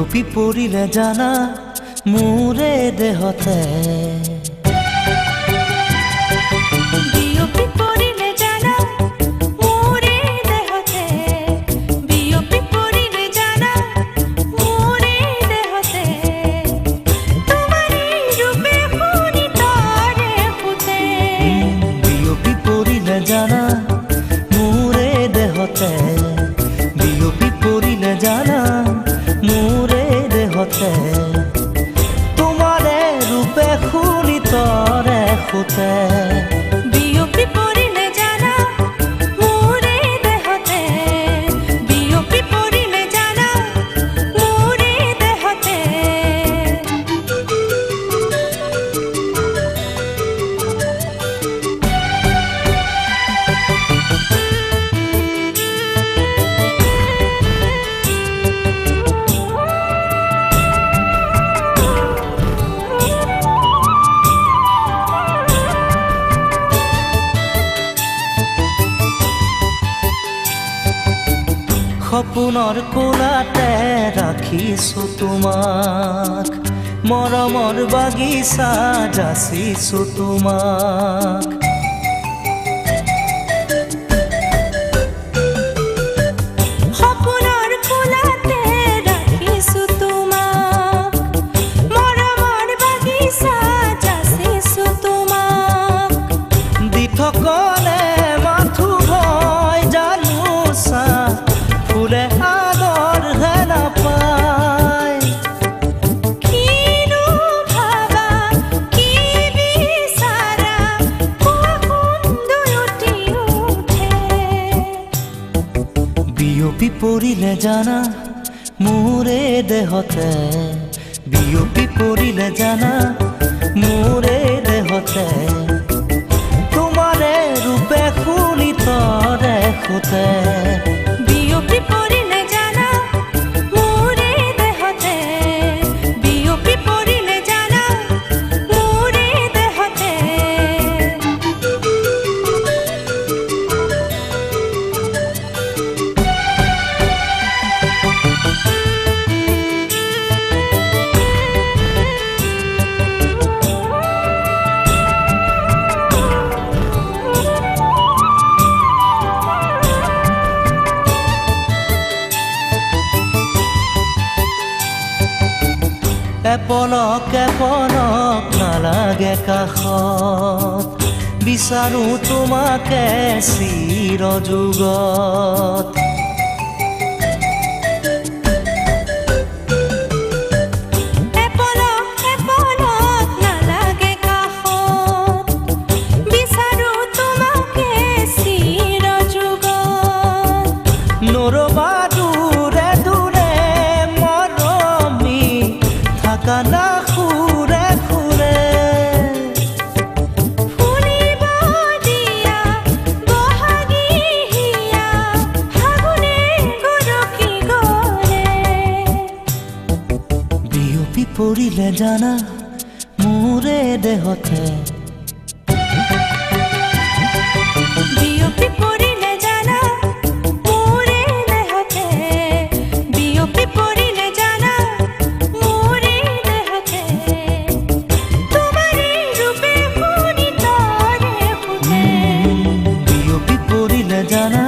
বিয়পি পৰিলে জানা মোৰে দেহতে বিয়পি পৰিলে জানা মোৰে দেহতে বিয়পি পৰিলে জানা মোৰে দেহতে তোমাৰে ৰূপে শুনি তৰে ফুটে বিয়পি পৰিলে জানা মোৰে দেহতে বিয়পি পৰিলে জানা মোৰে দেহতে তোমাৰে ৰূপে শুনি তৰে ফুটে বিয়পি পৰিলে জানা মোৰে দেহতে বিয়পি পৰিলে জানা মোৰে দেহতে সপোনৰ কোলাতে ৰাখিছো তোমাক মৰমৰ বাগিচা যাচিছো তোমাক সপোনৰ কোলাতে ৰাখিছো তোমাক মৰমৰ বাগিচা যাচিছো তোমাক দি থকলে মাথো হয় জানোচা ফুলে আদৰ হে নাপায় কিনো ভাবা কি বিচাৰা সুন্দৰ উঠি উঠে বিয়পি পৰিলে জানা মোৰে দেহতে বিয়পি পৰিলে জানা মোৰে দেহতে তোমাৰে ৰূপে শুনি তৰে ফুটে বিয়পি পৰিলে জানা মোৰে দেহতে বিয়পি পৰিলে জানা মোৰে দেহতে এপলক এপলক নালাগে কাষত বিচাৰো তোমাকে চিৰযুগত এপলক এপলক নালাগে কাষত বিচাৰো তোমাকে চিৰযুগত নৰবা দূৰে দূৰে মৰমি থাকা না সুৰে সুৰে ফুলিব দিয়া বহাগী হিয়া ফাগুনে গৰকি গলে বিয়পি পৰিলে জানা মোৰে দেহতে বিয়পি পৰিলে জানা মোৰে দেহতে বিয়পি পৰিলে জানা মোৰে দেহতে তোমাৰে ৰূপে শুনি তৰে ফুটে বিয়পি পৰিলে জানা